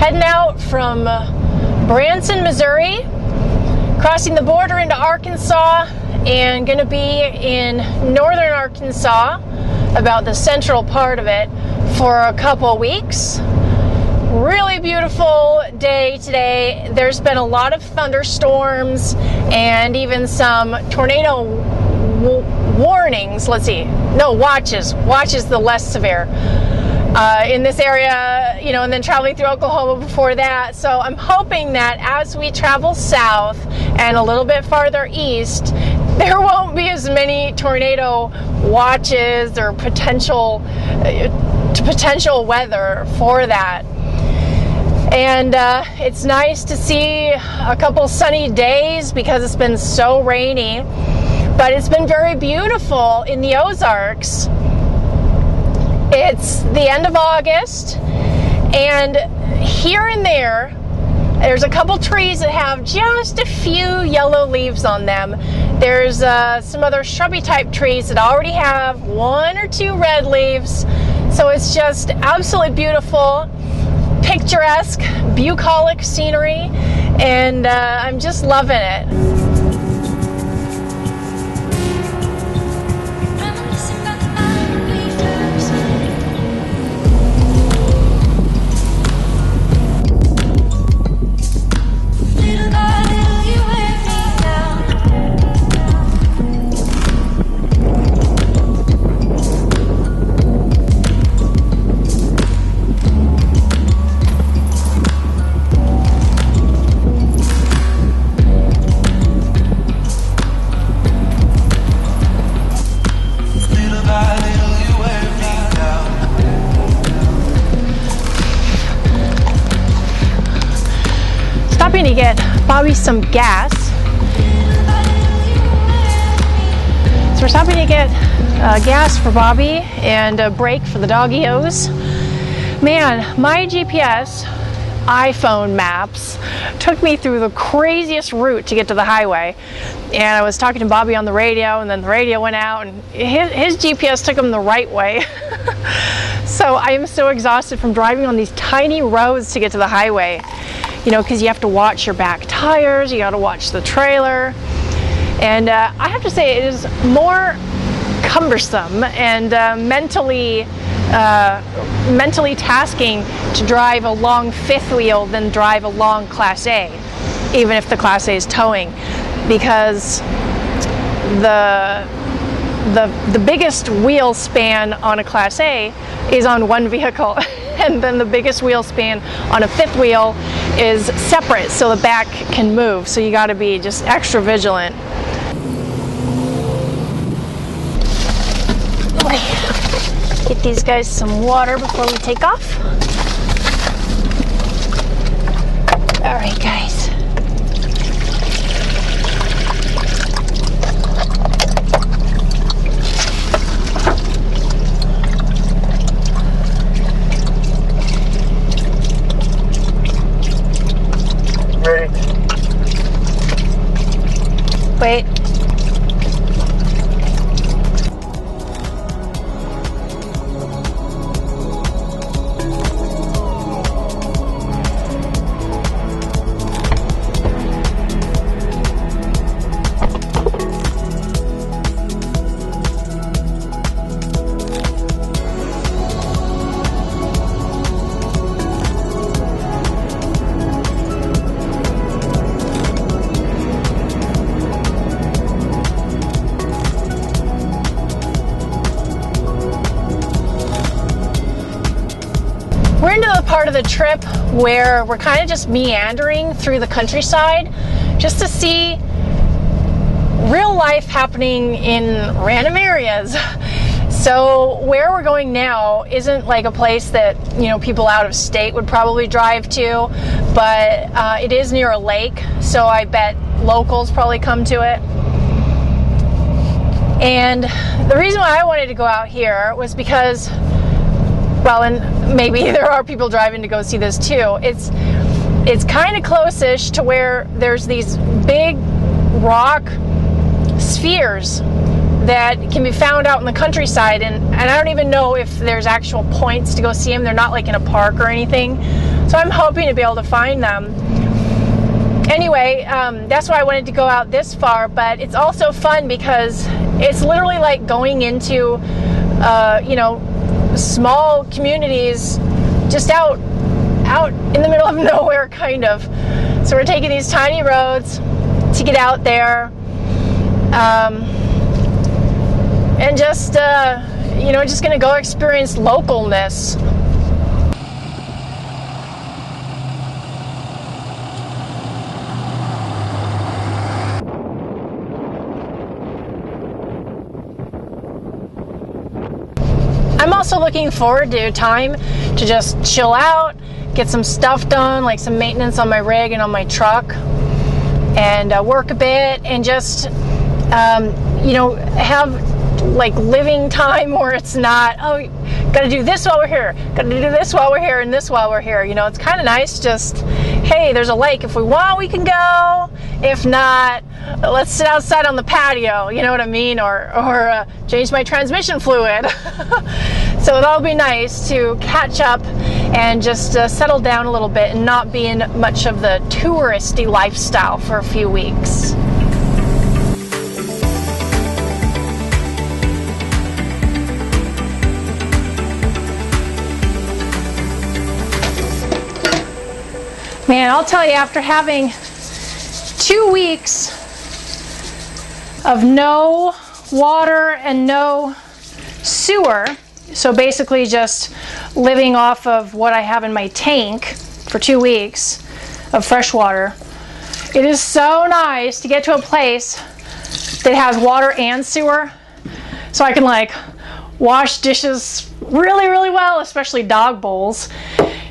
heading out from Branson, Missouri, crossing the border into Arkansas, and going to be in northern Arkansas, about the central part of it, for a couple weeks. Really beautiful day today. There's been a lot of thunderstorms and even some tornado warnings. Let's see. No, watches. Watches the less severe in this area, you know, and then traveling through Oklahoma before that. So I'm hoping that as we travel south and a little bit farther east, there won't be as many tornado watches or potential weather for that. And it's nice to see a couple sunny days because it's been so rainy. But it's been very beautiful in the Ozarks. It's the end of August, and here and there's a couple trees that have just a few yellow leaves on them. There's some other shrubby type trees that already have 1 or 2 red leaves. So it's just absolutely beautiful, picturesque, bucolic scenery, and I'm just loving it. To get Bobby some gas. So we're stopping to get gas for Bobby and a break for the doggies. Man, my GPS iPhone maps took me through the craziest route to get to the highway. And I was talking to Bobby on the radio, and then the radio went out, and his GPS took him the right way. So I am so exhausted from driving on these tiny roads to get to the highway. You know, because you have to watch your back tires, you got to watch the trailer. And I have to say, it is more cumbersome and mentally tasking to drive a long fifth wheel than drive a long Class A, even if the Class A is towing, because the biggest wheel span on a Class A is on one vehicle. And then the biggest wheel span on a fifth wheel is separate, so the back can move. So you got to be just extra vigilant. Get these guys some water before we take off. All right, guys. Ready? Wait. We're into the part of the trip where we're kind of just meandering through the countryside just to see real life happening in random areas. So where we're going now isn't like a place that, you know, people out of state would probably drive to, but it is near a lake, so I bet locals probably come to it. And the reason why I wanted to go out here was because, well, and maybe there are people driving to go see this too, it's kind of close-ish to where there's these big rock spheres that can be found out in the countryside, and I don't even know if there's actual points to go see them. They're not like in a park or anything. So So I'm hoping to be able to find them. Anyway, that's why I wanted to go out this far, but it's also fun because it's literally like going into, you know, small communities just out in the middle of nowhere, kind of. So we're taking these tiny roads to get out there, and just, you know, just gonna go experience localness. I'm also looking forward to time to just chill out, get some stuff done, like some maintenance on my rig and on my truck, and work a bit, and just, you know, have like living time where it's not, oh, gotta do this while we're here, gotta do this while we're here, and this while we're here. You know, it's kind of nice just, hey, there's a lake. If we want, we can go. If not, let's sit outside on the patio, you know what I mean? Or change my transmission fluid. So it'll be nice to catch up and just settle down a little bit and not be in much of the touristy lifestyle for a few weeks. Man, I'll tell you, after having 2 weeks of no water and no sewer, so basically just living off of what I have in my tank for 2 weeks of fresh water, it is so nice to get to a place that has water and sewer, so I can like wash dishes really, really well, especially dog bowls,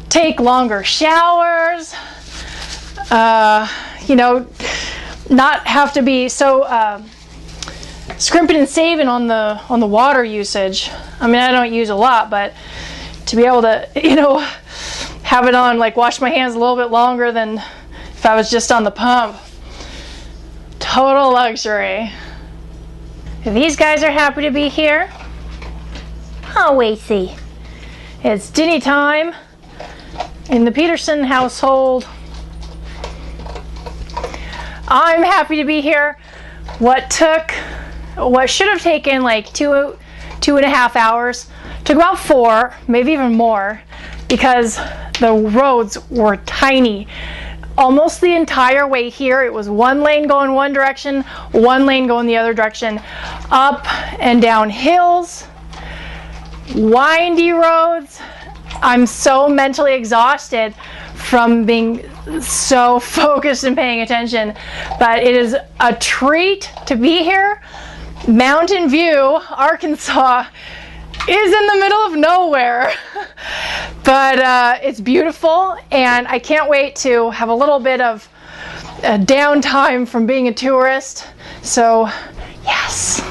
take longer showers, you know, not have to be so scrimping and saving on the water usage. I mean, I don't use a lot, but to be able to, you know, have it on, like wash my hands a little bit longer than if I was just on the pump. Total luxury. These guys are happy to be here. Oh, wait, see. It's dinner time in the Peterson household. I'm happy to be here. What should have taken like two and a half hours took about 4, maybe even more, because the roads were tiny. Almost the entire way here, it was one lane going one direction, one lane going the other direction, up and down hills, windy roads. I'm so mentally exhausted from being so focused and paying attention, but it is a treat to be here. Mountain View, Arkansas is in the middle of nowhere, but it's beautiful, and I can't wait to have a little bit of downtime from being a tourist. So yes.